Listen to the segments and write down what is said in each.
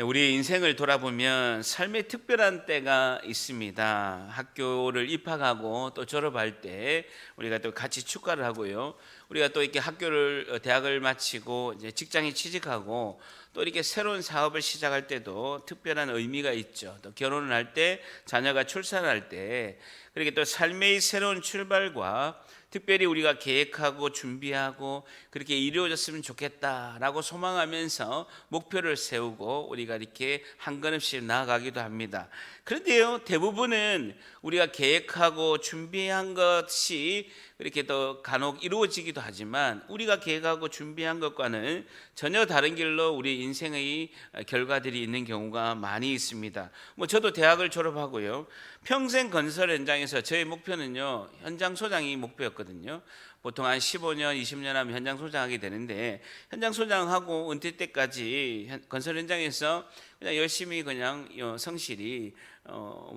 우리 인생을 돌아보면 삶의 특별한 때가 있습니다. 학교를 입학하고 또 졸업할 때 우리가 또 같이 축가를 하고요. 우리가 또 이렇게 대학을 마치고 이제 직장에 취직하고 또 이렇게 새로운 사업을 시작할 때도 특별한 의미가 있죠. 또 결혼을 할 때, 자녀가 출산할 때, 그렇게 또 삶의 새로운 출발과 특별히 우리가 계획하고 준비하고 그렇게 이루어졌으면 좋겠다라고 소망하면서 목표를 세우고 우리가 이렇게 한 걸음씩 나아가기도 합니다. 그런데요, 대부분은 우리가 계획하고 준비한 것이 이렇게 또 간혹 이루어지기도 하지만 우리가 계획하고 준비한 것과는 전혀 다른 길로 우리 인생의 결과들이 있는 경우가 많이 있습니다. 저도 대학을 졸업하고요, 평생 건설 현장에서 저의 목표는요, 현장 소장이 목표였거든요. 보통 한 15년, 20년 하면 현장 소장하게 되는데, 현장 소장하고 은퇴 때까지 건설 현장에서 그냥 열심히 그냥 성실히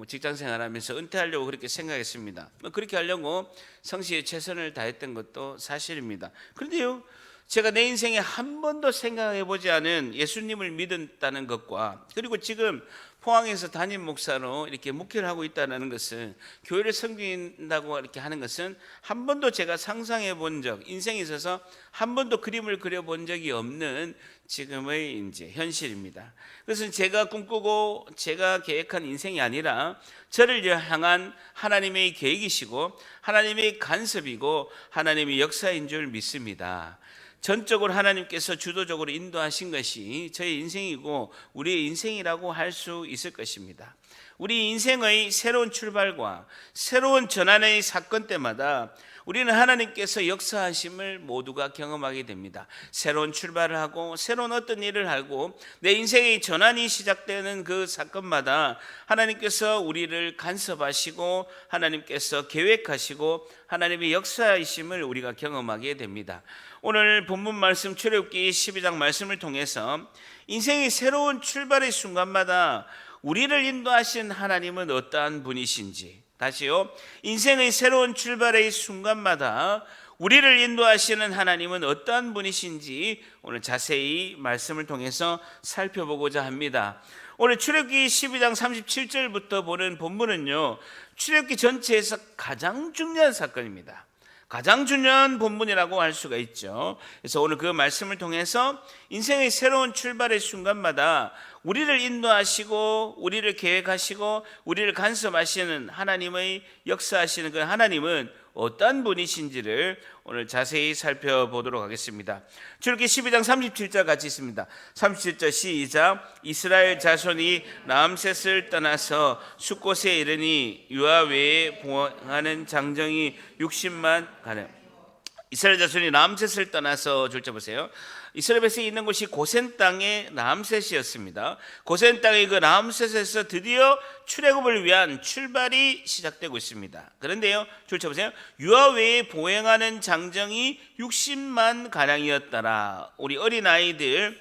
직장 생활하면서 은퇴하려고 그렇게 생각했습니다. 그렇게 하려고 성실히 최선을 다했던 것도 사실입니다. 그런데요, 제가 내 인생에 한 번도 생각해 보지 않은 예수님을 믿었다는 것과, 그리고 지금 포항에서 담임 목사로 이렇게 목회를 하고 있다는 것은, 교회를 섬긴다고 이렇게 하는 것은 한 번도 제가 상상해 본 적, 인생에 있어서 한 번도 그림을 그려본 적이 없는 지금의 이제 현실입니다. 그것은 제가 꿈꾸고 제가 계획한 인생이 아니라 저를 향한 하나님의 계획이시고 하나님의 간섭이고 하나님의 역사인 줄 믿습니다. 전적으로 하나님께서 주도적으로 인도하신 것이 저의 인생이고 우리의 인생이라고 할 수 있을 것입니다. 우리 인생의 새로운 출발과 새로운 전환의 사건 때마다 우리는 하나님께서 역사하심을 모두가 경험하게 됩니다. 새로운 출발을 하고 새로운 어떤 일을 하고 내 인생의 전환이 시작되는 그 사건마다 하나님께서 우리를 간섭하시고 하나님께서 계획하시고 하나님의 역사이심을 우리가 경험하게 됩니다. 오늘 본문 말씀 출애굽기 12장 말씀을 통해서 인생의 새로운 출발의 순간마다 우리를 인도하신 하나님은 어떠한 분이신지, 다시요, 인생의 새로운 출발의 순간마다 우리를 인도하시는 하나님은 어떠한 분이신지 오늘 자세히 말씀을 통해서 살펴보고자 합니다. 오늘 출애굽기 12장 37절부터 보는 본문은요, 출애굽기 전체에서 가장 중요한 사건입니다. 가장 중요한 본문이라고 할 수가 있죠. 그래서 오늘 그 말씀을 통해서 인생의 새로운 출발의 순간마다 우리를 인도하시고 우리를 계획하시고 우리를 간섭하시는 하나님의 역사하시는 그 하나님은 어떤 분이신지를 오늘 자세히 살펴보도록 하겠습니다. 출애굽기 12장 37절 같이 있습니다. 37절 시작. 이스라엘 자손이 람셋을 떠나서 숫곳에 이르니 유아 외에 보행하는 장정이 60만 가량. 이스라엘 자손이 람셋을 떠나서 줄자 보세요. 이스라엘 백성이 있는 곳이 고센 땅의 람셋이었습니다. 고센 땅의 그 람셋에서 드디어 출애굽을 위한 출발이 시작되고 있습니다. 그런데요, 줄쳐 보세요. 유아 외에 보행하는 장정이 60만 가량이었더라. 우리 어린아이들을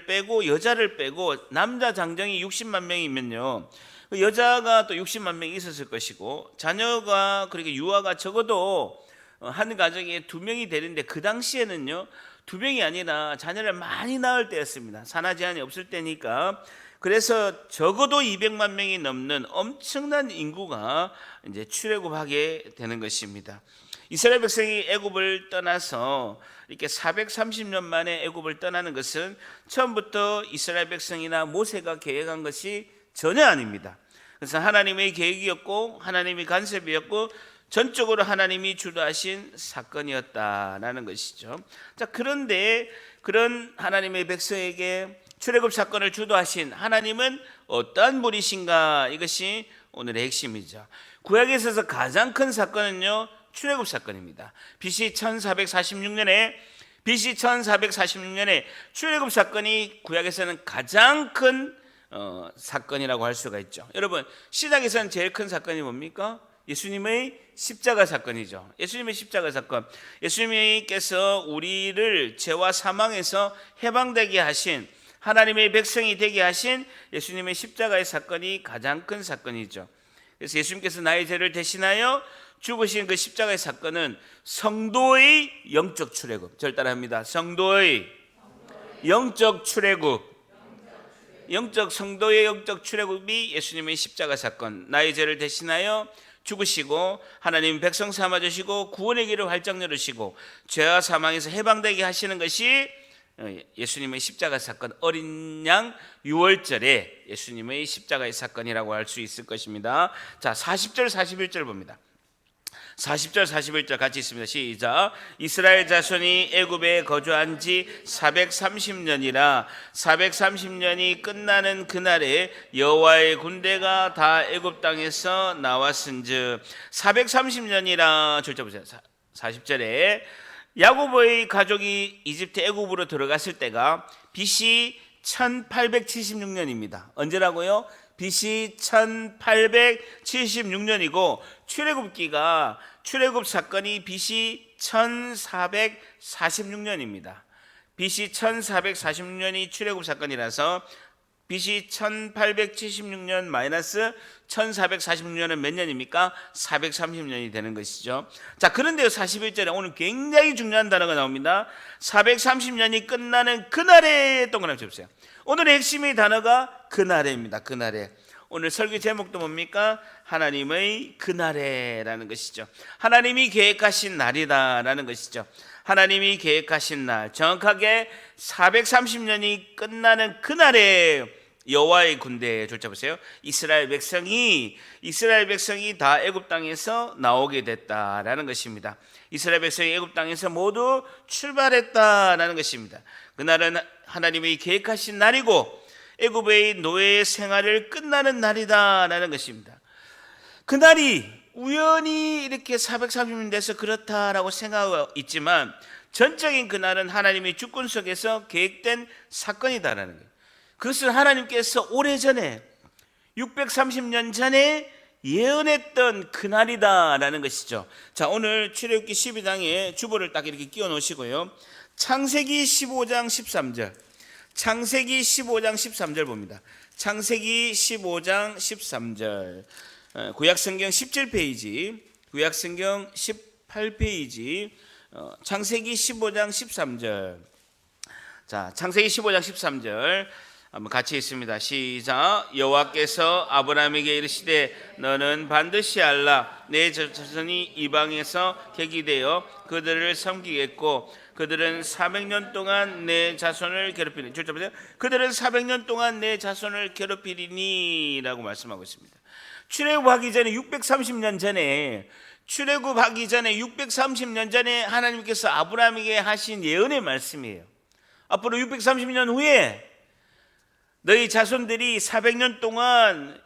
빼고 여자를 빼고 남자 장정이 60만 명이면요, 그 여자가 또 60만 명이 있었을 것이고 자녀가, 그렇게 유아가 적어도 한 가정에 2명이 되는데, 그 당시에는요 2명이 아니라 자녀를 많이 낳을 때였습니다. 산하 제한이 없을 때니까. 그래서 적어도 200만 명이 넘는 엄청난 인구가 이제 출애굽하게 되는 것입니다. 이스라엘 백성이 애굽을 떠나서 이렇게 430년 만에 애굽을 떠나는 것은 처음부터 이스라엘 백성이나 모세가 계획한 것이 전혀 아닙니다. 그래서 하나님의 계획이었고 하나님의 간섭이었고 전적으로 하나님이 주도하신 사건이었다라는 것이죠. 자, 그런데 그런 하나님의 백성에게 출애굽 사건을 주도하신 하나님은 어떠한 분이신가? 이것이 오늘의 핵심이죠. 구약에 있어서 가장 큰 사건은요, 출애굽 사건입니다. BC 1446년에 출애굽 사건이 구약에서는 가장 큰 사건이라고 할 수가 있죠. 여러분, 시작에서는 제일 큰 사건이 뭡니까? 예수님의 십자가 사건이죠. 예수님의 십자가 사건. 예수님께서 우리를 죄와 사망에서 해방되게 하신, 하나님의 백성이 되게 하신 예수님의 십자가의 사건이 가장 큰 사건이죠. 그래서 예수님께서 나의 죄를 대신하여 죽으신 그 십자가의 사건은 성도의 영적 출애굽. 절 따라합니다. 성도의 영적 출애굽. 영적 성도의 영적 출애굽이 예수님의 십자가 사건, 나의 죄를 대신하여 죽으시고 하나님 백성 삼아 주시고 구원의 길을 활짝 열으시고 죄와 사망에서 해방되게 하시는 것이 예수님의 십자가 사건, 어린 양 유월절에 예수님의 십자가의 사건이라고 할 수 있을 것입니다. 자, 40절 41절 봅니다. 40절 41절 같이 있습니다. 시작. 이스라엘 자손이 애굽에 거주한 지 430년이라 430년이 끝나는 그날에 여호와의 군대가 다 애굽 땅에서 나왔은즉 430년이라 줄자 보세요. 40절에 야고보의 가족이 이집트 애굽으로 들어갔을 때가 BC 1876년입니다. 언제라고요? BC 1876년이고 출애굽 사건이 BC 1446년입니다. BC 1446년이 출애굽 사건이라서 BC 1876년 마이너스 1446년은 몇 년입니까? 430년이 되는 것이죠. 자, 그런데요 41절에 오늘 굉장히 중요한 단어가 나옵니다. 430년이 끝나는 그날에 동그라미 쳐보세요. 오늘의 핵심의 단어가 그날에입니다. 그날에. 오늘 설교 제목도 뭡니까? 하나님의 그날에라는 것이죠. 하나님이 계획하신 날이다라는 것이죠. 하나님이 계획하신 날, 정확하게 430년이 끝나는 그날에 여호와의 군대에 줄자 보세요. 이스라엘 백성이 다 애굽 땅에서 나오게 됐다라는 것입니다. 이스라엘 백성이 애굽 땅에서 모두 출발했다라는 것입니다. 그날은 하나님이 계획하신 날이고 애굽의 노예 생활을 끝나는 날이다라는 것입니다. 그날이 우연히 이렇게 430년 돼서 그렇다라고 생각하고 있지만 전적인 그날은 하나님의 주권 속에서 계획된 사건이다라는 거예요. 그것은 하나님께서 오래전에 630년 전에 예언했던 그날이다라는 것이죠. 자, 오늘 출애굽기 12장에 주보를 딱 이렇게 끼워 놓으시고요. 창세기 15장 13절. 창세기 15장 13절 봅니다. 창세기 15장 13절. 구약성경 17페이지, 구약성경 18페이지, 창세기 15장 13절. 자, 창세기 15장 13절 한번 같이 있습니다. 시작. 여호와께서 아브라함에게 이르시되 너는 반드시 알라 내 자손이 이방에서 객이되어 그들을 섬기겠고 그들은 400년 동안 내 자손을 괴롭히니. 그들은 400년 동안 내 자손을 괴롭히리니 라고 말씀하고 있습니다. 출애굽하기 전에 630년 전에 출애굽하기 전에 630년 전에 하나님께서 아브라함에게 하신 예언의 말씀이에요. 앞으로 630년 후에 너희 자손들이 400년 동안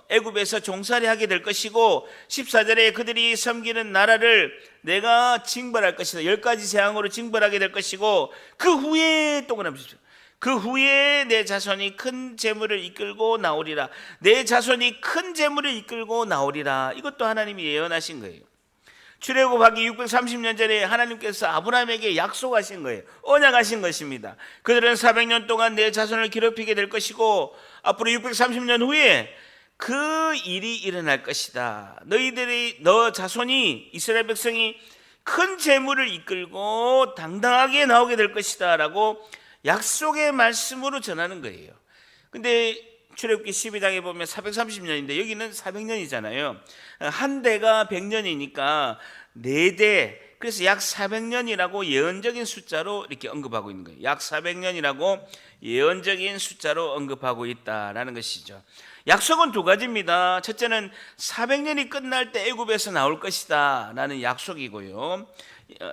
애굽에서 종살이 하게 될 것이고 14절에 그들이 섬기는 나라를 내가 징벌할 것이다. 10가지 재앙으로 징벌하게 될 것이고 그 후에 동그라미 칩시오. 그 후에 내 자손이 큰 재물을 이끌고 나오리라. 내 자손이 큰 재물을 이끌고 나오리라. 이것도 하나님이 예언하신 거예요. 출애굽하기 630년 전에 하나님께서 아브라함에게 약속하신 거예요. 언약하신 것입니다. 그들은 400년 동안 내 자손을 괴롭히게 될 것이고 앞으로 630년 후에 그 일이 일어날 것이다. 너 자손이 이스라엘 백성이 큰 재물을 이끌고 당당하게 나오게 될 것이다 라고 약속의 말씀으로 전하는 거예요. 근데 출애굽기 12장에 보면 430년인데 여기는 400년이잖아요. 한 대가 100년이니까 4대, 그래서 약 400년이라고 예언적인 숫자로 이렇게 언급하고 있는 거예요. 약 400년이라고 예언적인 숫자로 언급하고 있다라는 것이죠. 약속은 두 가지입니다. 첫째는 400년이 끝날 때 애굽에서 나올 것이다 라는 약속이고요.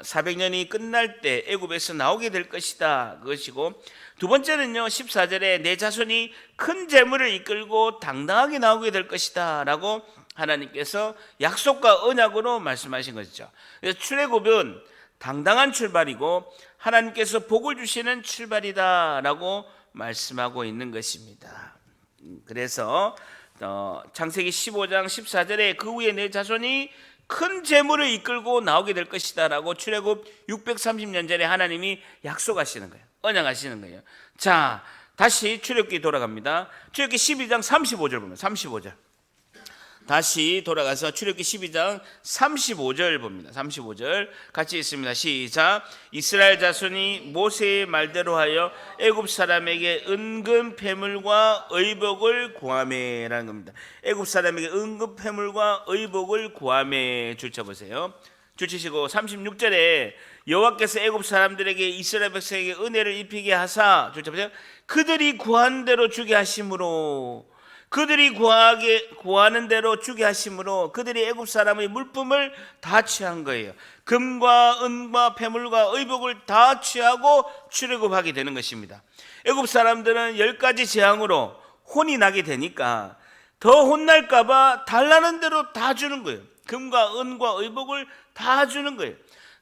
400년이 끝날 때 애굽에서 나오게 될 것이다 그것이고, 두 번째는요 14절에 내 자손이 큰 재물을 이끌고 당당하게 나오게 될 것이다 라고 하나님께서 약속과 언약으로 말씀하신 것이죠. 그래서 출애굽은 당당한 출발이고 하나님께서 복을 주시는 출발이다 라고 말씀하고 있는 것입니다. 그래서 창세기 15장 14절에 그 후에 내 자손이 큰 재물을 이끌고 나오게 될 것이다 라고 출애굽 630년 전에 하나님이 약속하시는 거예요. 언약하시는 거예요. 자, 다시 출애굽기 돌아갑니다. 출애굽기 12장 35절 보면 35절 다시 돌아가서 출애굽기 12장 35절 봅니다. 35절 같이 읽습니다. 시작. 이스라엘 자손이 모세의 말대로 하여 애굽 사람에게 은금 패물과 의복을 구하매라는 겁니다. 애굽 사람에게 은금 패물과 의복을 구하매. 줄쳐보세요. 줄치시고 36절에 여호와께서 애굽 사람들에게 이스라엘 백성에게 은혜를 입히게 하사, 줄쳐보세요. 그들이 구한 대로 주게 하심으로, 그들이 구하는 대로 주게 하심으로 그들이 애굽 사람의 물품을 다 취한 거예요. 금과 은과 패물과 의복을 다 취하고 출애굽하게 되는 것입니다. 애굽 사람들은 10가지 재앙으로 혼이 나게 되니까 더 혼날까 봐 달라는 대로 다 주는 거예요. 금과 은과 의복을 다 주는 거예요.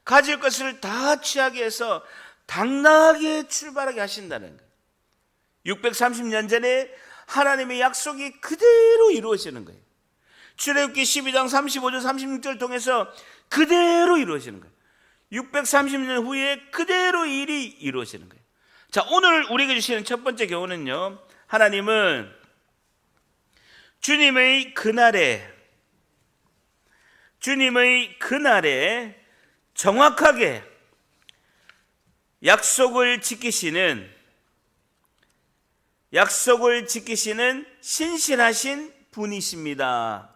가질 것을 다 취하게 해서 당당하게 출발하게 하신다는 거예요. 630년 전에 하나님의 약속이 그대로 이루어지는 거예요. 출애굽기 12장 35절 36절 통해서 그대로 이루어지는 거예요. 630년 후에 그대로 일이 이루어지는 거예요. 자, 오늘 우리에게 주시는 첫 번째 교훈은요, 하나님은 주님의 그날에 정확하게 약속을 지키시는 신실하신 분이십니다.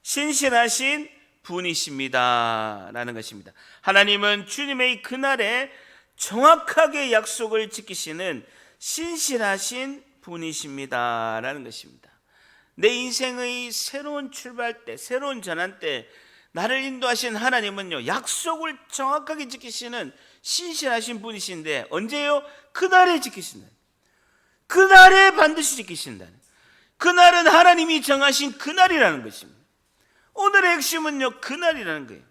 신실하신 분이십니다 라는 것입니다. 하나님은 주님의 그날에 정확하게 약속을 지키시는 신실하신 분이십니다 라는 것입니다. 내 인생의 새로운 출발 때, 새로운 전환 때 나를 인도하신 하나님은요, 약속을 정확하게 지키시는 신실하신 분이신데, 언제요? 그날에 지키신다. 그날에 반드시 지키신다. 그날은 하나님이 정하신 그날이라는 것입니다. 오늘의 핵심은요, 그날이라는 거예요.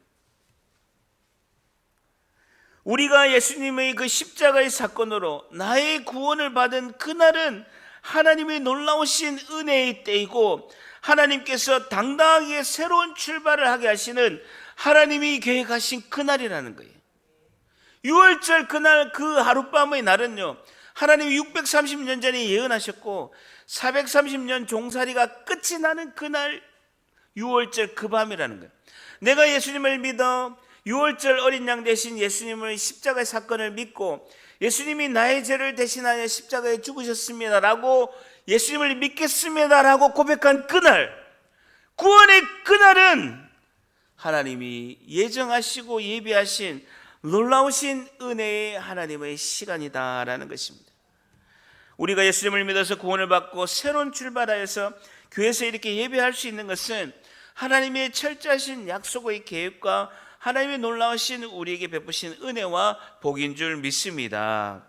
우리가 예수님의 그 십자가의 사건으로 나의 구원을 받은 그날은 하나님의 놀라우신 은혜의 때이고, 하나님께서 당당하게 새로운 출발을 하게 하시는 하나님이 계획하신 그날이라는 거예요. 6월절 그날, 그 하룻밤의 날은요, 하나님이 630년 전에 예언하셨고 430년 종살이가 끝이 나는 그날 6월절 그 밤이라는 거예요. 내가 예수님을 믿어 6월절 어린 양 대신 예수님의 십자가의 사건을 믿고 예수님이 나의 죄를 대신하여 십자가에 죽으셨습니다라고, 예수님을 믿겠습니다라고 고백한 그날, 구원의 그날은 하나님이 예정하시고 예비하신 놀라우신 은혜의 하나님의 시간이다라는 것입니다. 우리가 예수님을 믿어서 구원을 받고 새로운 출발하여서 교회에서 이렇게 예배할 수 있는 것은 하나님의 철저하신 약속의 계획과 하나님의 놀라우신 우리에게 베푸신 은혜와 복인 줄 믿습니다.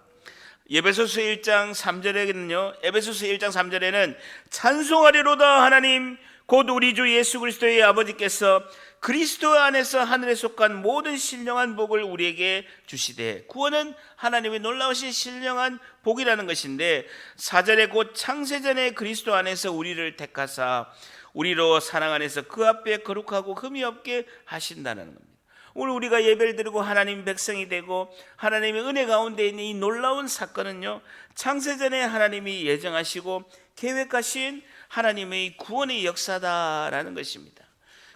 에베소서 1장 3절에는 찬송하리로다 하나님 곧 우리 주 예수 그리스도의 아버지께서 그리스도 안에서 하늘에 속한 모든 신령한 복을 우리에게 주시되, 구원은 하나님의 놀라우신 신령한 복이라는 것인데, 4절에 곧 창세전에 그리스도 안에서 우리를 택하사 우리로 사랑 안에서 그 앞에 거룩하고 흠이 없게 하신다는 겁니다. 오늘 우리가 예배를 드리고 하나님 백성이 되고 하나님의 은혜 가운데 있는 이 놀라운 사건은요, 창세전에 하나님이 예정하시고 계획하신 하나님의 구원의 역사다라는 것입니다.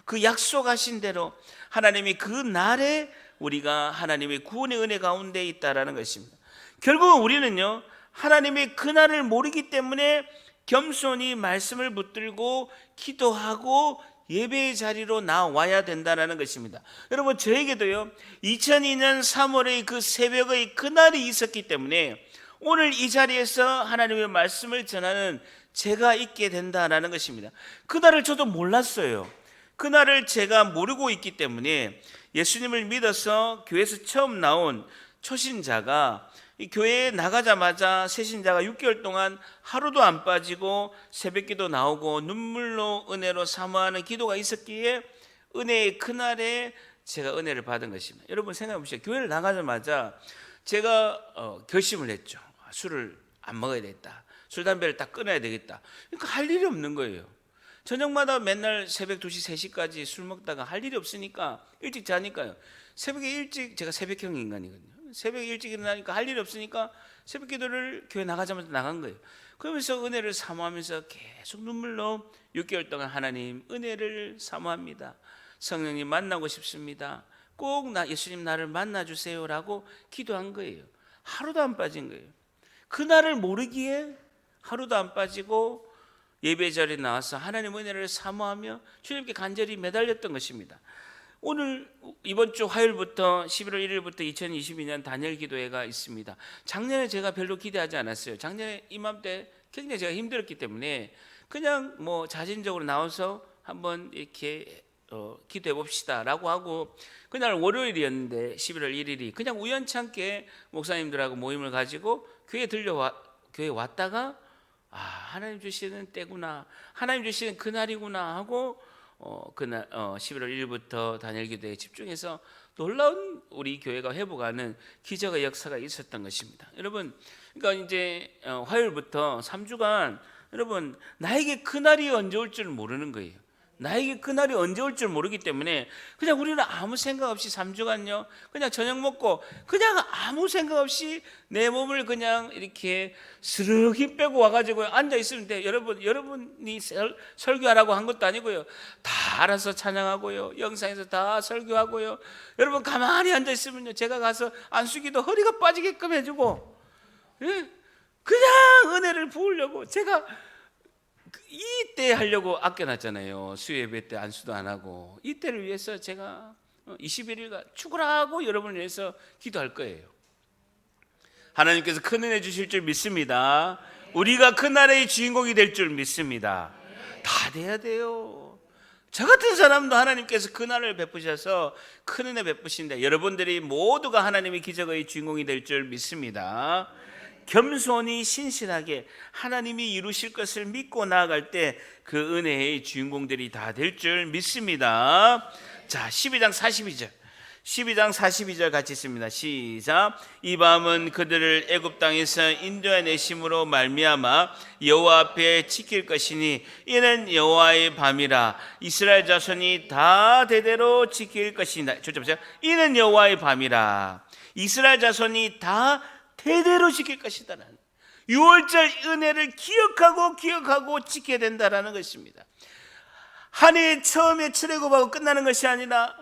그 약속하신 대로 하나님이 그 날에 우리가 하나님의 구원의 은혜 가운데 있다라는 것입니다. 결국은 우리는요, 하나님의 그 날을 모르기 때문에 겸손히 말씀을 붙들고 기도하고 예배의 자리로 나와야 된다는 것입니다. 여러분, 저에게도요 2002년 3월의 그 새벽의 그날이 있었기 때문에 오늘 이 자리에서 하나님의 말씀을 전하는 제가 있게 된다는 것입니다. 그날을 저도 몰랐어요. 그날을 제가 모르고 있기 때문에 예수님을 믿어서 교회에서 처음 나온 초신자가 이 교회에 나가자마자 새신자가 6개월 동안 하루도 안 빠지고 새벽기도 나오고 눈물로 은혜로 사모하는 기도가 있었기에 은혜의 그날에 제가 은혜를 받은 것입니다. 여러분 생각해 보시죠. 교회를 나가자마자 제가 결심을 했죠. 술을 안 먹어야 되겠다. 술 담배를 딱 끊어야 되겠다. 그러니까 할 일이 없는 거예요. 저녁마다 맨날 새벽 2시 3시까지 술 먹다가 할 일이 없으니까 일찍 자니까요. 새벽에 일찍, 제가 새벽형 인간이거든요. 새벽에 일찍 일어나니까 할 일이 없으니까 새벽 기도를 교회 나가자마자 나간 거예요. 그러면서 은혜를 사모하면서 계속 눈물로 6개월 동안 하나님 은혜를 사모합니다. 성령님 만나고 싶습니다. 꼭 예수님 나를 만나주세요라고 기도한 거예요. 하루도 안 빠진 거예요. 그날을 모르기에 하루도 안 빠지고 예배 자리에 나와서 하나님 은혜를 사모하며 주님께 간절히 매달렸던 것입니다. 오늘 이번 주 화요일부터 11월 1일부터 2022년 다니엘 기도회가 있습니다. 작년에 제가 별로 기대하지 않았어요. 작년에 이맘때 굉장히 제가 힘들었기 때문에 그냥 뭐 자진적으로 나와서 한번 이렇게 기도해 봅시다라고 하고, 그날 월요일이었는데 11월 1일이 그냥 우연찮게 목사님들하고 모임을 가지고 교회 왔다가 하나님 주시는 때구나, 하나님 주시는 그날이구나 하고 그날 11월 1일부터 다니엘 기도에 집중해서 놀라운 우리 교회가 회복하는 기적의 역사가 있었던 것입니다. 여러분, 그러니까 이제 화요일부터 3주간 여러분 나에게 그날이 언제 올 줄 모르는 거예요. 나에게 그날이 언제 올 줄 모르기 때문에 그냥 우리는 아무 생각 없이 3주간요 그냥 저녁 먹고 그냥 아무 생각 없이 내 몸을 그냥 이렇게 스르륵 힘 빼고 와가지고 앉아 있으면 돼. 여러분이 설교하라고 한 것도 아니고요, 다 알아서 찬양하고요, 영상에서 다 설교하고요. 여러분 가만히 앉아 있으면요 제가 가서 안수기도 허리가 빠지게끔 해주고, 그냥 은혜를 부으려고 제가 이때 하려고 아껴놨잖아요. 수요예배 때 안수도 안 하고 이때를 위해서 제가 21일간 축을하고 여러분을 위해서 기도할 거예요. 하나님께서 큰 은혜 주실 줄 믿습니다. 우리가 그 나라의 주인공이 될 줄 믿습니다. 다 돼야 돼요. 저 같은 사람도 하나님께서 그 나라를 베푸셔서 큰 은혜 베푸신다. 여러분들이 모두가 하나님의 기적의 주인공이 될 줄 믿습니다. 겸손히 신실하게 하나님이 이루실 것을 믿고 나아갈 때 그 은혜의 주인공들이 다 될 줄 믿습니다. 자, 12장 42절 같이 읽습니다. 시작. 이 밤은 그들을 애굽 땅에서 인도해내심으로 말미암아 여호와 앞에 지킬 것이니 이는 여호와의 밤이라. 이스라엘 자손이 다 대대로 지킬 것이다. 조점보세요. 이는 여호와의 밤이라. 이스라엘 자손이 다 대대로 지킬 것이다. 6월절 은혜를 기억하고 지켜야 된다라는 것입니다. 한 해 처음에 출애굽하고 끝나는 것이 아니라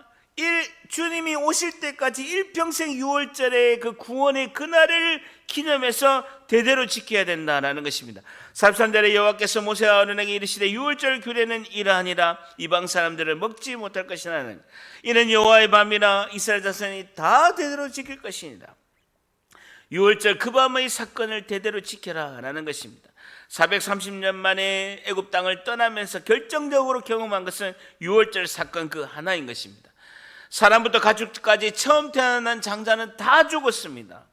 주님이 오실 때까지 일평생 6월절의 그 구원의 그날을 기념해서 대대로 지켜야 된다라는 것입니다. 43절에 여호와께서 모세와 아론에게 이르시되 6월절 규례는 이러하니라. 이방 사람들을 먹지 못할 것이라. 이는 여호와의 밤이라. 이스라엘 자손이 다 대대로 지킬 것이니라. 6월절 그 밤의 사건을 대대로 지켜라 라는 것입니다. 430년 만에 애굽 땅을 떠나면서 결정적으로 경험한 것은 6월절 사건 그 하나인 것입니다. 사람부터 가축까지 처음 태어난 장자는 다 죽었습니다.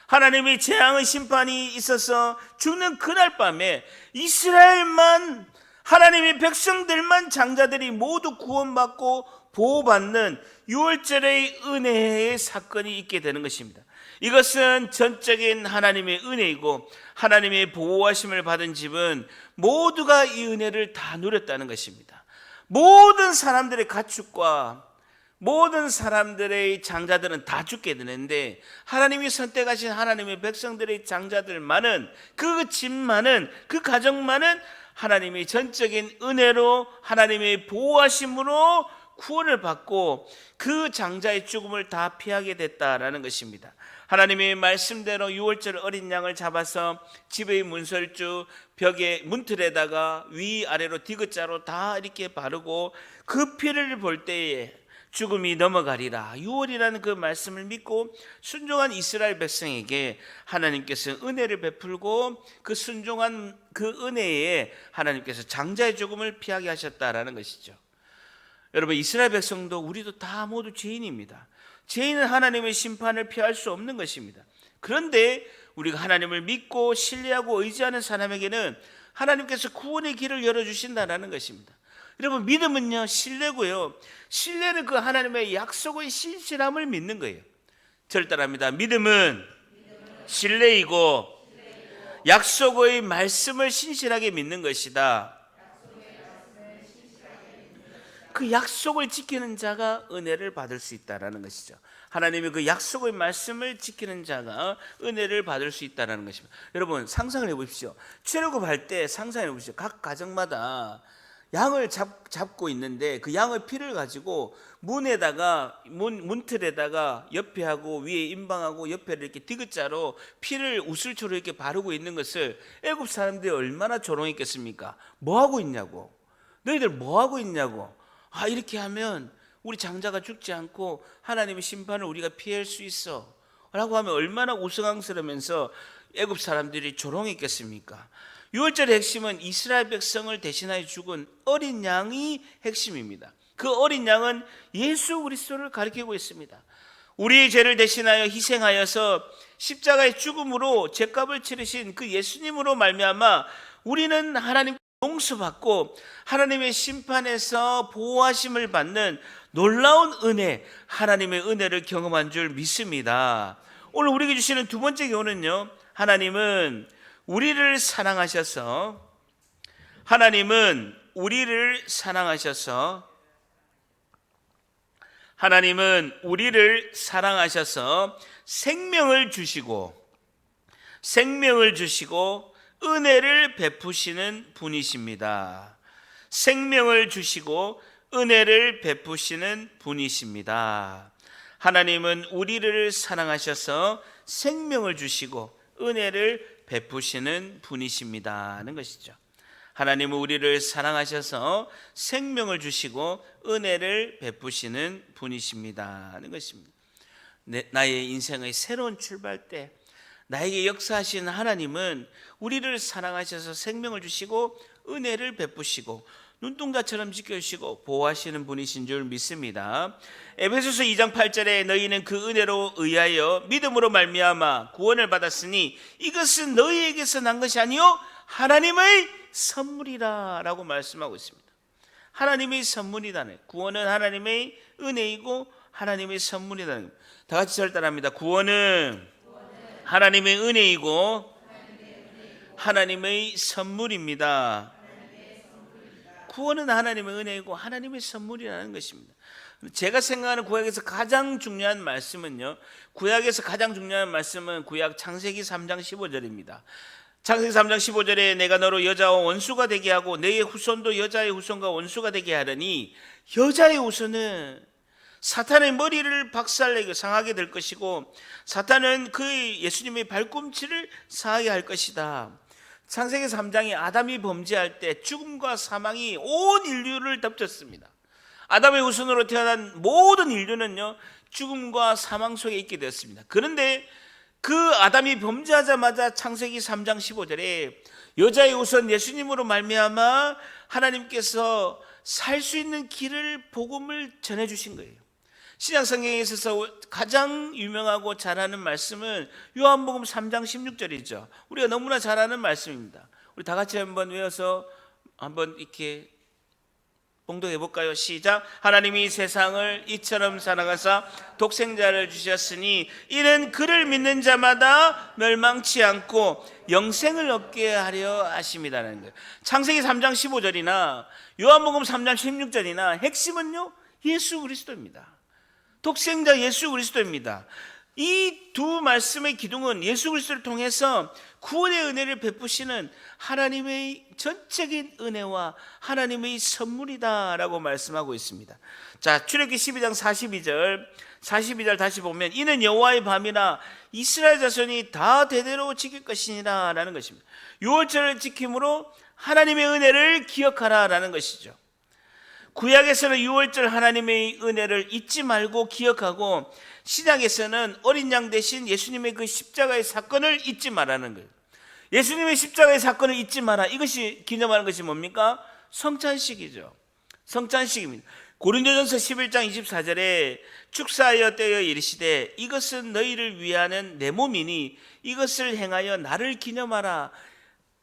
하나님의 재앙의 심판이 있어서 죽는 그날 밤에 이스라엘만, 하나님의 백성들만, 장자들이 모두 구원받고 보호받는 6월절의 은혜의 사건이 있게 되는 것입니다. 이것은 전적인 하나님의 은혜이고 하나님의 보호하심을 받은 집은 모두가 이 은혜를 다 누렸다는 것입니다. 모든 사람들의 가축과 모든 사람들의 장자들은 다 죽게 되는데 하나님이 선택하신 하나님의 백성들의 장자들만은, 그 집만은, 그 가정만은 하나님의 전적인 은혜로 하나님의 보호하심으로 구원을 받고 그 장자의 죽음을 다 피하게 됐다라는 것입니다. 하나님의 말씀대로 6월절 어린 양을 잡아서 집의 문설주 벽에 문틀에다가 위아래로 디귿자로 다 이렇게 바르고 그 피를 볼 때에 죽음이 넘어가리라. 6월이라는 그 말씀을 믿고 순종한 이스라엘 백성에게 하나님께서 은혜를 베풀고 그 순종한 그 은혜에 하나님께서 장자의 죽음을 피하게 하셨다라는 것이죠. 여러분, 이스라엘 백성도 우리도 다 모두 죄인입니다. 죄인은 하나님의 심판을 피할 수 없는 것입니다. 그런데 우리가 하나님을 믿고 신뢰하고 의지하는 사람에게는 하나님께서 구원의 길을 열어주신다는 것입니다. 여러분, 믿음은요 신뢰고요, 신뢰는 그 하나님의 약속의 신실함을 믿는 거예요. 저를 따라합니다. 믿음은 신뢰이고 약속의 말씀을 신실하게 믿는 것이다. 그 약속을 지키는 자가 은혜를 받을 수 있다라는 것이죠. 하나님의 그 약속의 말씀을 지키는 자가 은혜를 받을 수 있다라는 것입니다. 여러분 상상을 해보십시오. 출애굽할 때 상상해 보십시오. 각 가정마다 양을 잡고 있는데 그 양의 피를 가지고 문에다가 문틀에다가 옆에 하고 위에 임방하고 옆에를 이렇게 디귿자로 피를 우슬초로 이렇게 바르고 있는 것을 애굽 사람들이 얼마나 조롱했겠습니까? 뭐 하고 있냐고. 너희들 뭐 하고 있냐고. 이렇게 하면 우리 장자가 죽지 않고 하나님의 심판을 우리가 피할 수 있어 라고 하면 얼마나 우스꽝스러면서 애굽 사람들이 조롱했겠습니까? 유월절의 핵심은 이스라엘 백성을 대신하여 죽은 어린 양이 핵심입니다. 그 어린 양은 예수 그리스도를 가리키고 있습니다. 우리의 죄를 대신하여 희생하여서 십자가의 죽음으로 죄값을 치르신 그 예수님으로 말미암아 우리는 하나님 용서받고 하나님의 심판에서 보호하심을 받는 놀라운 은혜, 하나님의 은혜를 경험한 줄 믿습니다. 오늘 우리에게 주시는 두 번째 교훈은요, 하나님은 우리를 사랑하셔서 생명을 주시고 은혜를 베푸시는 분이십니다. 생명을 주시고 은혜를 베푸시는 분이십니다. 하나님은 우리를 사랑하셔서 생명을 주시고 은혜를 베푸시는 분이십니다 하는 것이죠. 하나님은 우리를 사랑하셔서 생명을 주시고 은혜를 베푸시는 분이십니다 하는 것입니다. 나의 인생의 새로운 출발 때 나에게 역사하신 하나님은 우리를 사랑하셔서 생명을 주시고 은혜를 베푸시고 눈동자처럼 지켜주시고 보호하시는 분이신 줄 믿습니다. 에베소서 2장 8절에 너희는 그 은혜로 의하여 믿음으로 말미암아 구원을 받았으니 이것은 너희에게서 난 것이 아니요 하나님의 선물이라 라고 말씀하고 있습니다. 하나님의 선물이다네. 구원은 하나님의 은혜이고 하나님의 선물이다는 겁니다. 다 같이 절 따라합니다. 구원은 하나님의 은혜이고 하나님의 선물입니다. 구원은 하나님의 은혜이고 하나님의 선물이라는 것입니다. 제가 생각하는 구약에서 가장 중요한 말씀은 구약 창세기 3장 15절입니다. 창세기 3장 15절에 내가 너로 여자와 원수가 되게 하고 너의 후손도 여자의 후손과 원수가 되게 하려니 여자의 후손은 사탄의 머리를 박살내고 상하게 될 것이고 사탄은 그 예수님의 발꿈치를 상하게 할 것이다. 창세기 3장에 아담이 범죄할 때 죽음과 사망이 온 인류를 덮쳤습니다. 아담의 후손으로 태어난 모든 인류는요 죽음과 사망 속에 있게 되었습니다. 그런데 그 아담이 범죄하자마자 창세기 3장 15절에 여자의 후손 예수님으로 말미암아 하나님께서 살 수 있는 복음을 전해주신 거예요. 신약성경에 있어서 가장 유명하고 잘 아는 말씀은 요한복음 3장 16절이죠. 우리가 너무나 잘 아는 말씀입니다. 우리 다 같이 한번 외워서 한번 이렇게 봉독해 볼까요? 시작. 하나님이 세상을 이처럼 사랑하사 독생자를 주셨으니 이는 그를 믿는 자마다 멸망치 않고 영생을 얻게 하려 하심이라는 거예요. 창세기 3장 15절이나 요한복음 3장 16절이나 핵심은요 예수 그리스도입니다. 독생자 예수 그리스도입니다. 이 두 말씀의 기둥은 예수 그리스도를 통해서 구원의 은혜를 베푸시는 하나님의 전적인 은혜와 하나님의 선물이다라고 말씀하고 있습니다. 자, 출애굽기 12장 42절 다시 보면 이는 여호와의 밤이라 이스라엘 자손이 다 대대로 지킬 것이니라 라는 것입니다. 유월절을 지킴으로 하나님의 은혜를 기억하라라는 것이죠. 구약에서는 유월절 하나님의 은혜를 잊지 말고 기억하고 신약에서는 어린 양 대신 예수님의 그 십자가의 사건을 잊지 말라는 거예요. 예수님의 십자가의 사건을 잊지 마라. 이것이 기념하는 것이 뭡니까? 성찬식이죠. 성찬식입니다. 고린도전서 11장 24절에 축사하여 떼어 이르시되 이것은 너희를 위하는 내 몸이니 이것을 행하여 나를 기념하라.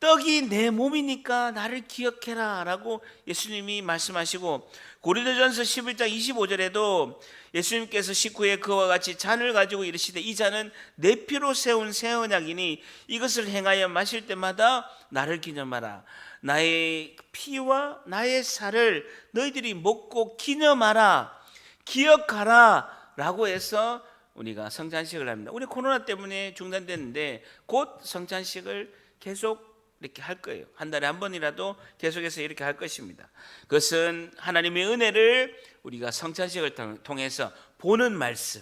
떡이 내 몸이니까 나를 기억해라 라고 예수님이 말씀하시고 고린도전서 11장 25절에도 예수님께서 식후에 그와 같이 잔을 가지고 이르시되 이 잔은 내 피로 세운 새 언약이니 이것을 행하여 마실 때마다 나를 기념하라. 나의 피와 나의 살을 너희들이 먹고 기념하라, 기억하라 라고 해서 우리가 성찬식을 합니다. 우리 코로나 때문에 중단됐는데 곧 성찬식을 계속 이렇게 할 거예요. 한 달에 한 번이라도 계속해서 이렇게 할 것입니다. 그것은 하나님의 은혜를 우리가 성찬식을 통해서 보는 말씀,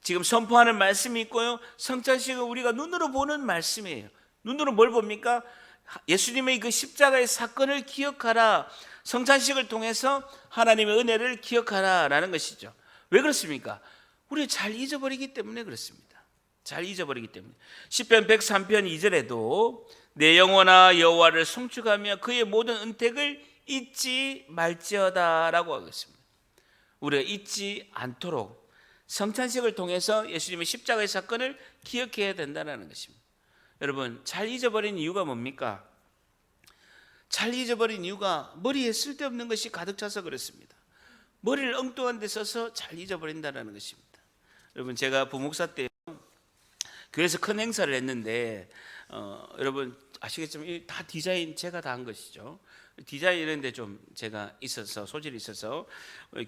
지금 선포하는 말씀이 있고요, 성찬식은 우리가 눈으로 보는 말씀이에요. 눈으로 뭘 봅니까? 예수님의 그 십자가의 사건을 기억하라, 성찬식을 통해서 하나님의 은혜를 기억하라 라는 것이죠. 왜 그렇습니까? 우리 잘 잊어버리기 때문에 그렇습니다. 잘 잊어버리기 때문에. 시편 103편 2절에도 내 영혼아 여호와를 송축하며 그의 모든 은택을 잊지 말지어다 라고 하겠습니다. 우리가 잊지 않도록 성찬식을 통해서 예수님의 십자가의 사건을 기억해야 된다는 것입니다. 여러분, 잘 잊어버린 이유가 뭡니까? 잘 잊어버린 이유가 머리에 쓸데없는 것이 가득 차서 그렇습니다. 머리를 엉뚱한 데 써서 잘 잊어버린다는 것입니다. 여러분, 제가 부목사 때 교회에서 큰 행사를 했는데 여러분 아시겠지만 다 디자인 제가 다 한 것이죠. 디자인 이런 데 좀 제가 있어서, 소질이 있어서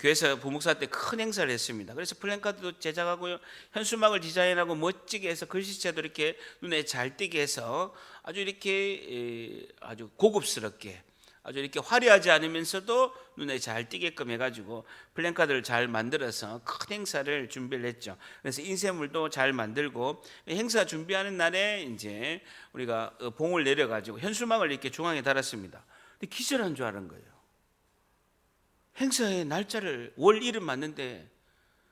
교회에서 부목사 때 큰 행사를 했습니다. 그래서 플랜카드도 제작하고요, 현수막을 디자인하고 멋지게 해서 글씨체도 이렇게 눈에 잘 띄게 해서 아주 이렇게 아주 고급스럽게, 아주 이렇게 화려하지 않으면서도 눈에 잘 띄게끔 해가지고 플랜카드를 잘 만들어서 큰 행사를 준비를 했죠. 그래서 인쇄물도 잘 만들고 행사 준비하는 날에 이제 우리가 봉을 내려가지고 현수막을 이렇게 중앙에 달았습니다. 근데 기절한 줄 아는 거예요. 행사의 날짜를 월 이름 맞는데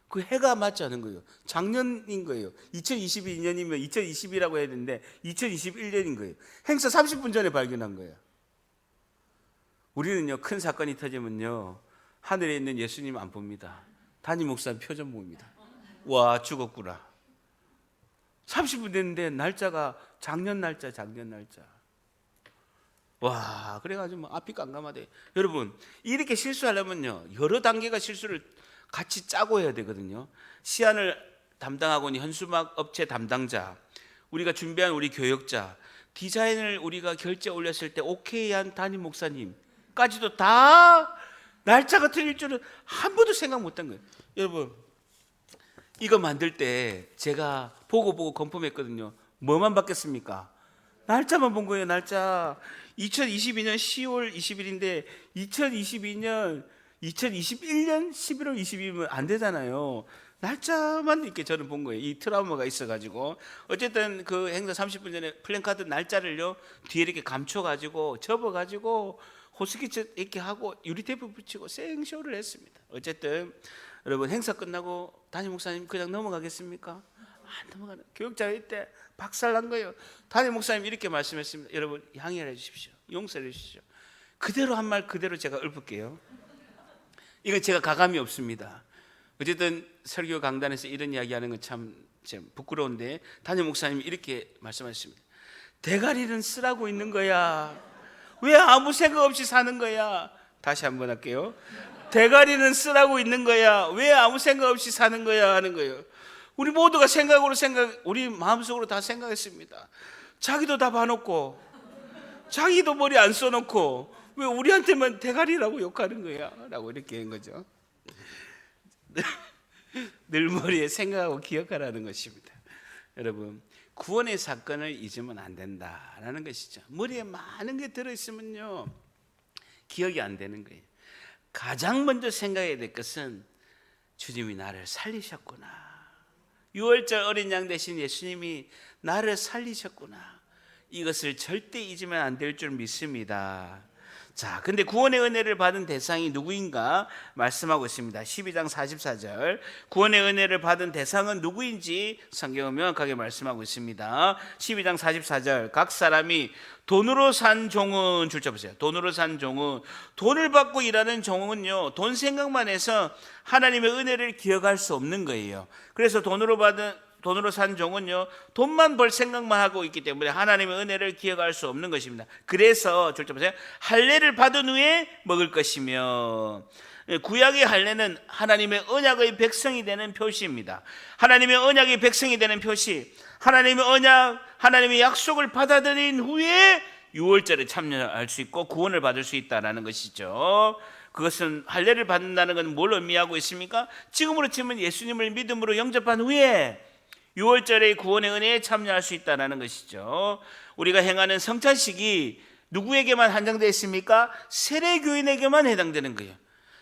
그 해가 맞지 않은 거예요. 작년인 거예요. 2022년이면 2020이라고 해야 되는데 2021년인 거예요. 행사 30분 전에 발견한 거예요. 우리는요, 큰 사건이 터지면요, 하늘에 있는 예수님 안 봅니다. 담임 목사님 표정 봅니다. 와, 죽었구나. 30분 됐는데 날짜가 작년 날짜. 와, 그래가지고 뭐 앞이 깜깜하대. 여러분, 이렇게 실수하려면요, 여러 단계가 실수를 같이 짜고 해야 되거든요. 시안을 담당하고 있는 현수막 업체 담당자, 우리가 준비한 우리 교역자, 디자인을 우리가 결제 올렸을 때 오케이한 담임 목사님까지도 다 날짜가 틀릴 줄은 한 번도 생각 못한 거예요. 여러분, 이거 만들 때 제가 보고 컨펌했거든요. 뭐만 바뀌었습니까? 날짜만 본 거예요. 날짜 2022년 10월 20일인데 2021년 11월 20일이면 안 되잖아요. 날짜만 이렇게 저는 본 거예요. 이 트라우마가 있어가지고. 어쨌든 그 행사 30분 전에 플랜카드 날짜를요, 뒤에 이렇게 감춰가지고 접어가지고 호스키치 이렇게 하고 유리테이프 붙이고 생쇼를 했습니다. 어쨌든 여러분, 행사 끝나고 담임 목사님 그냥 넘어가겠습니까? 안 넘어가는. 교육자회 때 박살난 거예요. 담임 목사님 이렇게 말씀했습니다. 여러분, 양해를 해주십시오. 용서를 해주십시오. 그대로 한 말 그대로 제가 읊을게요. 이건 제가 가감이 없습니다. 어쨌든 설교 강단에서 이런 이야기하는 건 참 부끄러운데 담임 목사님이 이렇게 말씀하셨습니다. 대가리는 쓰라고 있는 거야. 왜 아무 생각 없이 사는 거야? 다시 한번 할게요. 대가리는 쓰라고 있는 거야. 왜 아무 생각 없이 사는 거야? 하는 거예요. 우리 모두가 우리 마음속으로 다 생각했습니다. 자기도 다 봐놓고, 자기도 머리 안 써놓고, 왜 우리한테만 대가리라고 욕하는 거야? 라고 이렇게 한 거죠. 늘 머리에 생각하고 기억하라는 것입니다. 여러분, 구원의 사건을 잊으면 안 된다라는 것이죠. 머리에 많은 게 들어있으면요, 기억이 안 되는 거예요. 가장 먼저 생각해야 될 것은 주님이 나를 살리셨구나. 6월절 어린 양 대신 예수님이 나를 살리셨구나. 이것을 절대 잊으면 안 될 줄 믿습니다. 자, 근데 구원의 은혜를 받은 대상이 누구인가 말씀하고 있습니다. 12장 44절. 구원의 은혜를 받은 대상은 누구인지 성경은 명확하게 말씀하고 있습니다. 12장 44절. 각 사람이 돈으로 산 종은, 줄 잡으세요. 돈으로 산 종은, 돈을 받고 일하는 종은요, 돈 생각만 해서 하나님의 은혜를 기억할 수 없는 거예요. 그래서 돈으로 산 종은요, 돈만 벌 생각만 하고 있기 때문에 하나님의 은혜를 기억할 수 없는 것입니다. 그래서 줄 잡으세요. 할례를 받은 후에 먹을 것이며, 구약의 할례는 하나님의 언약의 백성이 되는 표시입니다. 하나님의 언약의 백성이 되는 표시, 하나님의 언약, 하나님의 약속을 받아들인 후에 유월절에 참여할 수 있고 구원을 받을 수 있다라는 것이죠. 그것은 할례를 받는다는 것은 뭘 의미하고 있습니까? 지금으로 치면 예수님을 믿음으로 영접한 후에 유월절의 구원의 은혜에 참여할 수 있다는 것이죠. 우리가 행하는 성찬식이 누구에게만 한정되어 있습니까? 세례교인에게만 해당되는 거예요.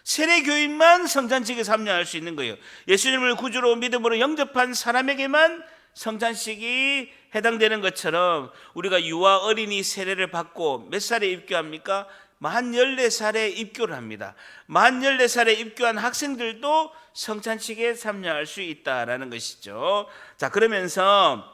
세례교인만 성찬식에 참여할 수 있는 거예요. 예수님을 구주로 믿음으로 영접한 사람에게만 성찬식이 해당되는 것처럼 우리가 유아 어린이 세례를 받고 몇 살에 입교합니까? 만 14살에 입교를 합니다. 만 14살에 입교한 학생들도 성찬식에 참여할 수 있다라는 것이죠. 자, 그러면서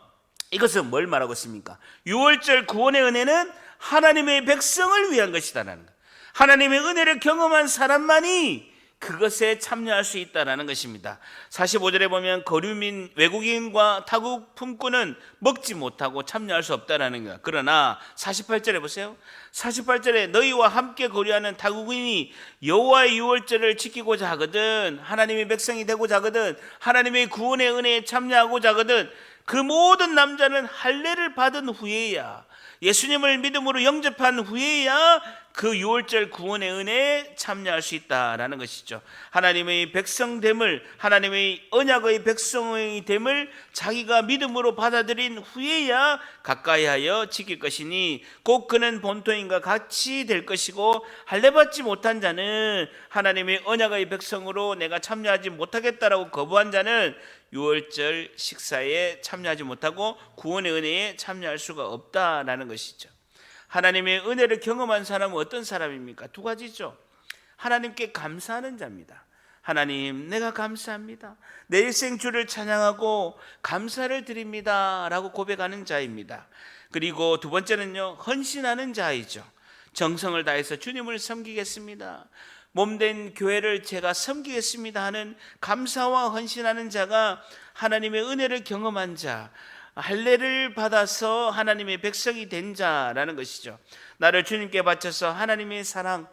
이것은 뭘 말하고 있습니까? 유월절 구원의 은혜는 하나님의 백성을 위한 것이다라는 것. 하나님의 은혜를 경험한 사람만이 그것에 참여할 수 있다라는 것입니다. 45절에 보면 거류민 외국인과 타국 품꾼은 먹지 못하고 참여할 수 없다라는 거예요. 그러나 48절에 보세요. 48절에 너희와 함께 거류하는 타국인이 여호와의 유월절을 지키고자 하거든, 하나님의 백성이 되고자 하거든, 하나님의 구원의 은혜에 참여하고자 하거든, 그 모든 남자는 할례를 받은 후에야, 예수님을 믿음으로 영접한 후에야 그 유월절 구원의 은혜에 참여할 수 있다라는 것이죠. 하나님의 백성됨을, 하나님의 언약의 백성의 됨을 자기가 믿음으로 받아들인 후에야 가까이하여 지킬 것이니 곧 그는 본토인과 같이 될 것이고, 할례받지 못한 자는, 하나님의 언약의 백성으로 내가 참여하지 못하겠다라고 거부한 자는 유월절 식사에 참여하지 못하고 구원의 은혜에 참여할 수가 없다라는 것이죠. 하나님의 은혜를 경험한 사람은 어떤 사람입니까? 두 가지죠. 하나님께 감사하는 자입니다. 하나님, 내가 감사합니다. 내 일생 주를 찬양하고 감사를 드립니다 라고 고백하는 자입니다. 그리고 두 번째는요, 헌신하는 자이죠. 정성을 다해서 주님을 섬기겠습니다, 몸된 교회를 제가 섬기겠습니다 하는 감사와 헌신하는 자가 하나님의 은혜를 경험한 자, 할례를 받아서 하나님의 백성이 된 자라는 것이죠. 나를 주님께 바쳐서 하나님의 사랑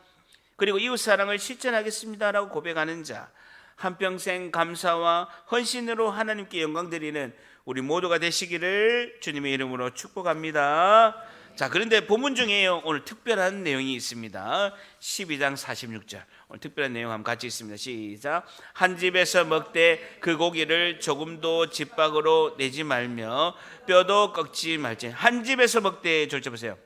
그리고 이웃 사랑을 실천하겠습니다라고 고백하는 자, 한평생 감사와 헌신으로 하나님께 영광 드리는 우리 모두가 되시기를 주님의 이름으로 축복합니다. 자, 그런데 본문 중에요, 오늘 특별한 내용이 있습니다. 12장 46절 오늘 특별한 내용 한번 같이 있습니다. 시작. 한 집에서 먹되 그 고기를 조금도 집 밖으로 내지 말며 뼈도 꺾지 말지. 한 집에서 먹되, 졸자 보세요.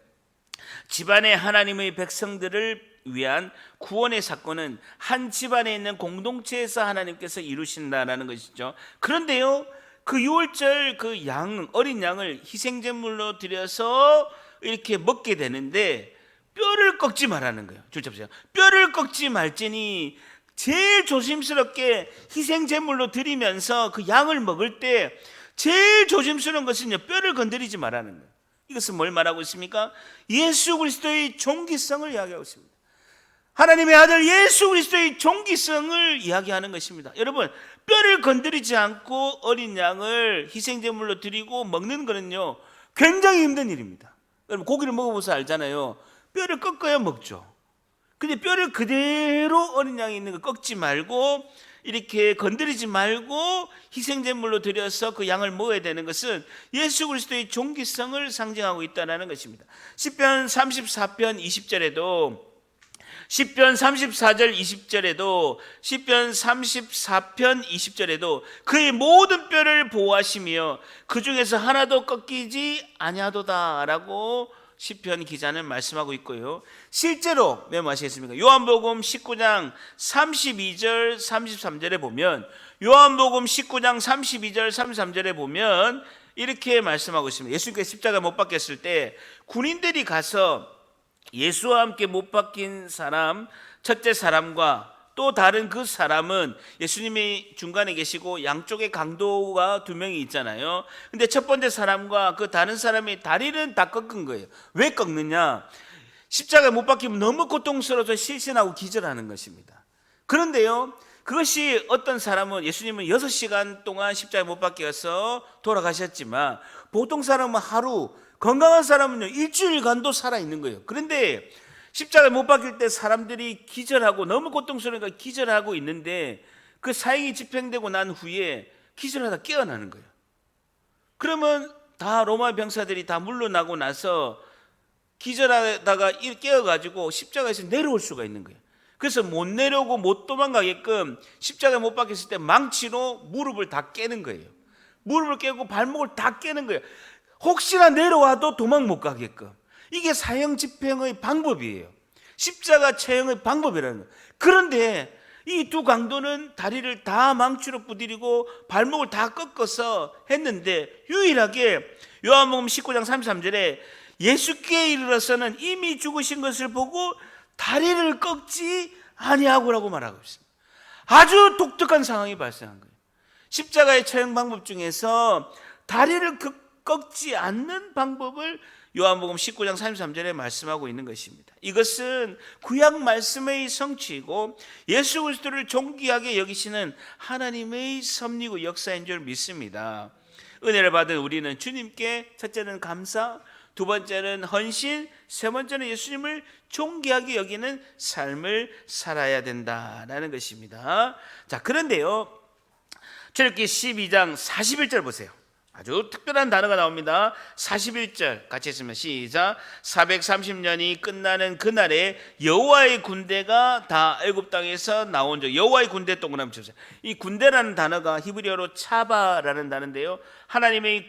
집안의 하나님의 백성들을 위한 구원의 사건은 한 집안에 있는 공동체에서 하나님께서 이루신다라는 것이죠. 그런데요, 그 유월절 그 양, 어린 양을 희생제물로 드려서 이렇게 먹게 되는데 뼈를 꺾지 말라는 거예요. 줄자 보세요. 뼈를 꺾지 말지니, 제일 조심스럽게 희생제물로 드리면서 그 양을 먹을 때 제일 조심스러운 것은요, 뼈를 건드리지 말라는 거예요. 이것은 뭘 말하고 있습니까? 예수 그리스도의 존귀성을 이야기하고 있습니다. 하나님의 아들 예수 그리스도의 존귀성을 이야기하는 것입니다. 여러분, 뼈를 건드리지 않고 어린 양을 희생제물로 드리고 먹는 것은요, 굉장히 힘든 일입니다. 여러분, 고기를 먹어보셔서 알잖아요. 뼈를 꺾어야 먹죠. 근데 뼈를 그대로 어린 양이 있는 거 꺾지 말고, 이렇게 건드리지 말고 희생제물로 드려서 그 양을 먹어야 되는 것은 예수 그리스도의 존귀성을 상징하고 있다는 것입니다. 시편 34편 20절에도, 시편 34절 20절에도, 시편 34편 20절에도 그의 모든 뼈를 보호하시며 그 중에서 하나도 꺾이지 아니하도다라고 시편 기자는 말씀하고 있고요. 실제로 메모하시겠습니까? 요한복음 19장 32절 33절에 보면, 요한복음 19장 32절 33절에 보면 이렇게 말씀하고 있습니다. 예수님께서 십자가 못 박혔을 때 군인들이 가서 예수와 함께 못 박힌 사람, 첫째 사람과 또 다른 그 사람은 예수님이 중간에 계시고 양쪽에 강도가 두 명이 있잖아요. 근데 첫 번째 사람과 그 다른 사람이 다리는 다 꺾은 거예요. 왜 꺾느냐? 십자가에 못 박히면 너무 고통스러워서 실신하고 기절하는 것입니다. 그런데요, 그것이 어떤 사람은, 예수님은 6시간 동안 십자가에 못 박혀서 돌아가셨지만 보통 사람은 하루, 건강한 사람은요 일주일간도 살아있는 거예요. 그런데 십자가에 못 박힐 때 사람들이 기절하고 너무 고통스러우니까 기절하고 있는데 그 사형이 집행되고 난 후에 기절하다 깨어나는 거예요. 그러면 다 로마 병사들이 다 물러나고 나서 기절하다가 깨어가지고 십자가에서 내려올 수가 있는 거예요. 그래서 못 내려오고 못 도망가게끔 십자가에 못 박혔을 때 망치로 무릎을 다 깨는 거예요. 무릎을 깨고 발목을 다 깨는 거예요. 혹시나 내려와도 도망 못 가게끔. 이게 사형 집행의 방법이에요. 십자가 처형의 방법이라는 거예요. 그런데 이 두 강도는 다리를 다 망치로 부디리고 발목을 다 꺾어서 했는데 유일하게 요한복음 19장 33절에 예수께 이르러서는 이미 죽으신 것을 보고 다리를 꺾지 아니하고라고 말하고 있습니다. 아주 독특한 상황이 발생한 거예요. 십자가의 처형 방법 중에서 다리를 꺾지 않는 방법을 요한복음 19장 33절에 말씀하고 있는 것입니다. 이것은 구약 말씀의 성취이고 예수 그리스도를 존귀하게 여기시는 하나님의 섭리고 역사인 줄 믿습니다. 은혜를 받은 우리는 주님께 첫째는 감사, 두 번째는 헌신, 세 번째는 예수님을 존귀하게 여기는 삶을 살아야 된다라는 것입니다. 자, 그런데요, 출애굽기 12장 41절 보세요. 아주 특별한 단어가 나옵니다. 41절 같이 했으면 시작. 430년이 끝나는 그날에 여호와의 군대가 다 애굽 땅에서 나온 적. 여호와의 군대 동그라미 쳐주세요. 이 군대라는 단어가 히브리어로 차바라는 단어인데요, 하나님의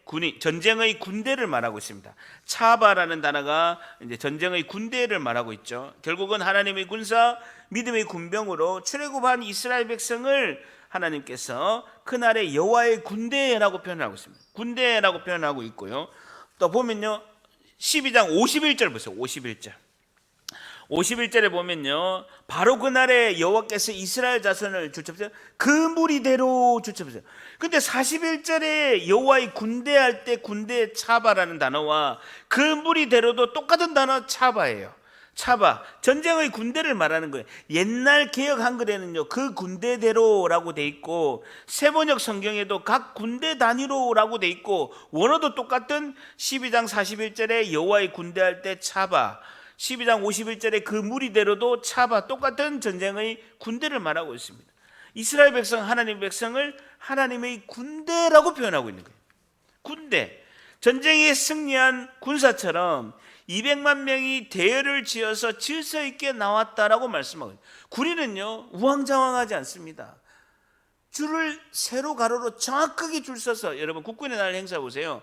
군이 전쟁의 군대를 말하고 있습니다. 차바라는 단어가 이제 전쟁의 군대를 말하고 있죠. 결국은 하나님의 군사, 믿음의 군병으로 출애굽한 이스라엘 백성을 하나님께서 그날의 여호와의 군대라고 표현하고 있습니다. 군대라고 표현하고 있고요. 또 보면요, 12장 51절 보세요. 51절에 보면요, 바로 그날에 여호와께서 이스라엘 자손을 줄쳐보세요. 그 무리대로 줄쳐보세요. 근데 41절에 여호와의 군대 할 때 군대 차바라는 단어와 그 무리대로도 똑같은 단어 차바예요. 차바, 전쟁의 군대를 말하는 거예요. 옛날 개역 한글에는요, 그 군대대로라고 돼 있고, 세번역 성경에도 각 군대 단위로라고 돼 있고, 원어도 똑같은 12장 41절에 여호와의 군대 할 때 차바, 12장 51절에 그 무리대로도 차바, 똑같은 전쟁의 군대를 말하고 있습니다. 이스라엘 백성, 하나님 백성을 하나님의 군대라고 표현하고 있는 거예요. 군대, 전쟁에 승리한 군사처럼 200만 명이 대열을 지어서 질서 있게 나왔다라고 말씀하고 있어요. 군인은요, 우왕좌왕하지 않습니다. 줄을 세로 가로로 정확하게 줄 서서, 여러분 국군의 날 행사 보세요.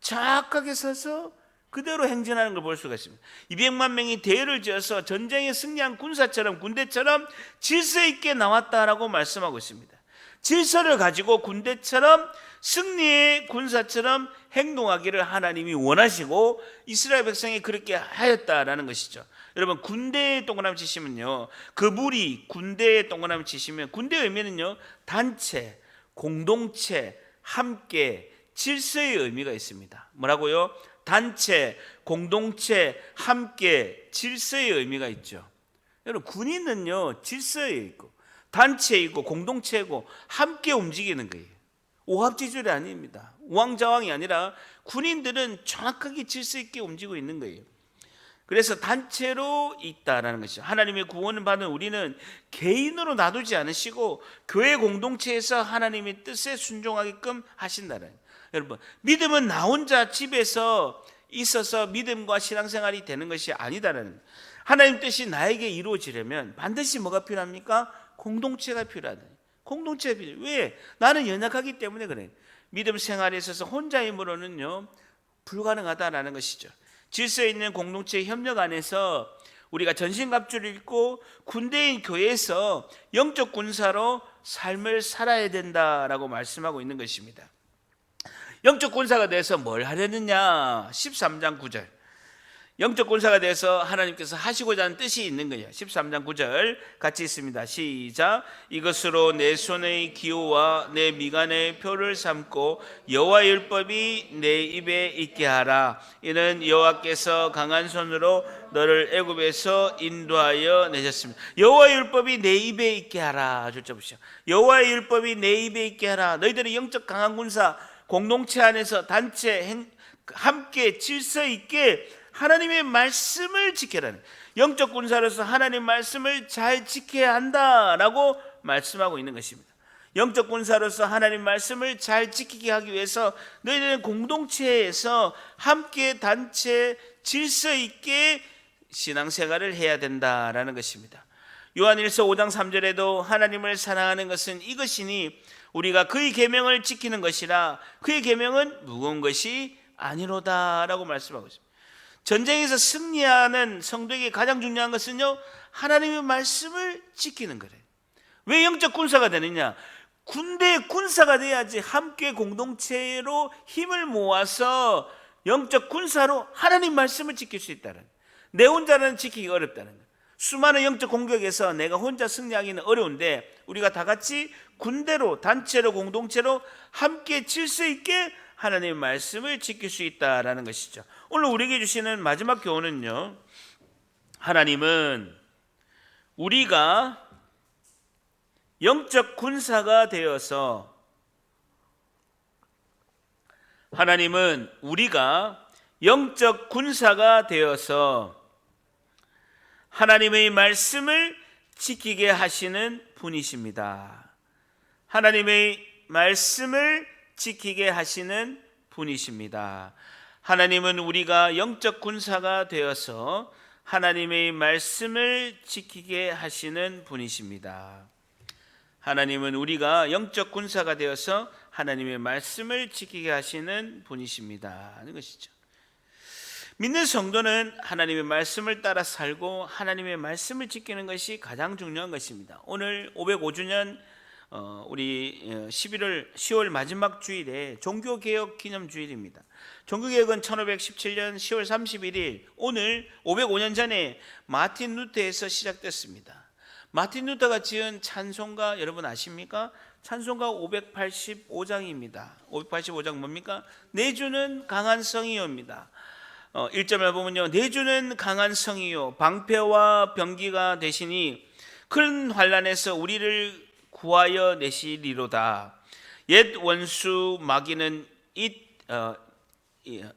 정확하게 서서 그대로 행진하는 걸 볼 수가 있습니다. 200만 명이 대열을 지어서 전쟁에 승리한 군사처럼, 군대처럼 질서 있게 나왔다라고 말씀하고 있습니다. 질서를 가지고 군대처럼, 승리의 군사처럼 행동하기를 하나님이 원하시고 이스라엘 백성이 그렇게 하였다라는 것이죠. 여러분, 군대에 동그라미 치시면요, 그 무리, 군대에 동그라미 치시면 군대의 의미는요, 단체, 공동체, 함께, 질서의 의미가 있습니다. 뭐라고요? 단체, 공동체, 함께, 질서의 의미가 있죠. 여러분, 군인은요, 질서에 있고 단체에 있고 공동체고 함께 움직이는 거예요. 오합지졸이 아닙니다. 우왕좌왕이 아니라 군인들은 정확하게 질서 있게 움직이고 있는 거예요. 그래서 단체로 있다라는 것이죠. 하나님의 구원을 받은 우리는 개인으로 놔두지 않으시고 교회 공동체에서 하나님의 뜻에 순종하게끔 하신다는. 여러분, 믿음은 나 혼자 집에서 있어서 믿음과 신앙생활이 되는 것이 아니다라는. 하나님 뜻이 나에게 이루어지려면 반드시 뭐가 필요합니까? 공동체가 필요하다. 공동체가 필요해요. 왜? 나는 연약하기 때문에 그래. 믿음 생활에 있어서 혼자 힘으로는요, 불가능하다라는 것이죠. 질서 있는 공동체의 협력 안에서 우리가 전신갑주를 입고 군대인 교회에서 영적 군사로 삶을 살아야 된다라고 말씀하고 있는 것입니다. 영적 군사가 돼서 뭘 하려느냐? 13장 9절. 영적 군사가 돼서 하나님께서 하시고자 하는 뜻이 있는 거예요. 13장 9절 같이 있습니다. 시작. 이것으로 내 손의 기호와 내 미간의 표를 삼고 여호와의 율법이 내 입에 있게 하라. 이는 여호와께서 강한 손으로 너를 애굽에서 인도하여 내셨습니다. 여호와의 율법이 내 입에 있게 하라. 줄자 보시죠. 여호와의 율법이 내 입에 있게 하라. 너희들의 영적 강한 군사, 공동체 안에서 단체 함께 질서 있게 하나님의 말씀을 지켜라는, 영적 군사로서 하나님 말씀을 잘 지켜야 한다라고 말씀하고 있는 것입니다. 영적 군사로서 하나님 말씀을 잘 지키게 하기 위해서 너희들은 공동체에서 함께 단체 질서 있게 신앙생활을 해야 된다라는 것입니다. 요한일서 5장 3절에도 하나님을 사랑하는 것은 이것이니 우리가 그의 계명을 지키는 것이라 그의 계명은 무거운 것이 아니로다라고 말씀하고 있습니다. 전쟁에서 승리하는 성도에게 가장 중요한 것은요, 하나님의 말씀을 지키는 거래요. 왜 영적 군사가 되느냐? 군대의 군사가 돼야지 함께 공동체로 힘을 모아서 영적 군사로 하나님 말씀을 지킬 수 있다는, 내 혼자는 지키기 어렵다는 거예요. 수많은 영적 공격에서 내가 혼자 승리하기는 어려운데 우리가 다 같이 군대로, 단체로, 공동체로 함께 질서 있게 하나님의 말씀을 지킬 수 있다라는 것이죠. 오늘 우리에게 주시는 마지막 교훈은요, 하나님은 우리가 영적 군사가 되어서 하나님은 우리가 영적 군사가 되어서 하나님의 말씀을 지키게 하시는 분이십니다. 하나님의 말씀을 지키게 하시는 분이십니다. 하나님은 우리가 영적 군사가 되어서 하나님의 말씀을 지키게 하시는 분이십니다. 하나님은 우리가 영적 군사가 되어서 하나님의 말씀을 지키게 하시는 분이십니다 하는 것이죠. 믿는 성도는 하나님의 말씀을 따라 살고 하나님의 말씀을 지키는 것이 가장 중요한 것입니다. 오늘 505주년 우리 10월 마지막 주일에 종교개혁 기념주일입니다. 종교개혁은 1517년 10월 31일 오늘 505년 전에 마틴 루터에서 시작됐습니다. 마틴 루터가 지은 찬송가 여러분 아십니까? 찬송가 585장입니다. 585장 뭡니까? 내 주는 강한 성이요입니다. 1절을 보면요, 내 주는 강한 성이요 방패와 병기가 되시니 큰 환난에서 우리를 구하여 내시리로다. 옛 원수 마귀는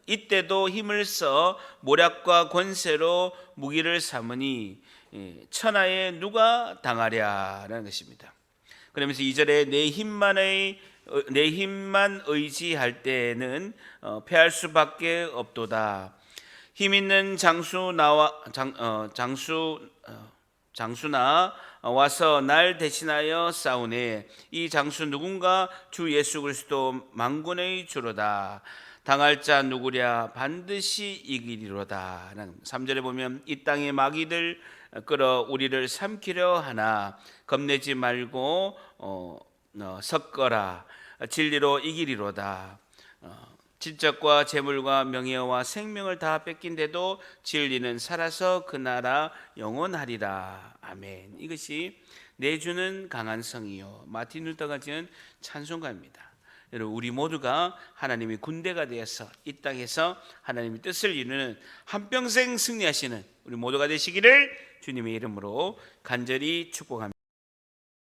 이때도 힘을 써 모략과 권세로 무기를 삼으니 천하에 누가 당하랴라는 것입니다. 그러면서 2절에 내 힘만 의지할 때는 패할 수밖에 없도다. 힘 있는 장수나 와서 날 대신하여 싸우네. 이 장수 누군가 주 예수 그리스도 만군의 주로다. 당할 자 누구랴 반드시 이기리로다. 3절에 보면 이 땅의 마귀들 끌어 우리를 삼키려 하나 겁내지 말고 섞어라. 진리로 이기리로다. 질적과 재물과 명예와 생명을 다 뺏긴데도 진리는 살아서 그 나라 영원하리라. 아멘. 이것이 내 주는 강한 성이요 마틴 루터가 지은 찬송가입니다. 여러분, 우리 모두가 하나님의 군대가 되어서 이 땅에서 하나님의 뜻을 이루는 한평생 승리하시는 우리 모두가 되시기를 주님의 이름으로 간절히 축복합니다.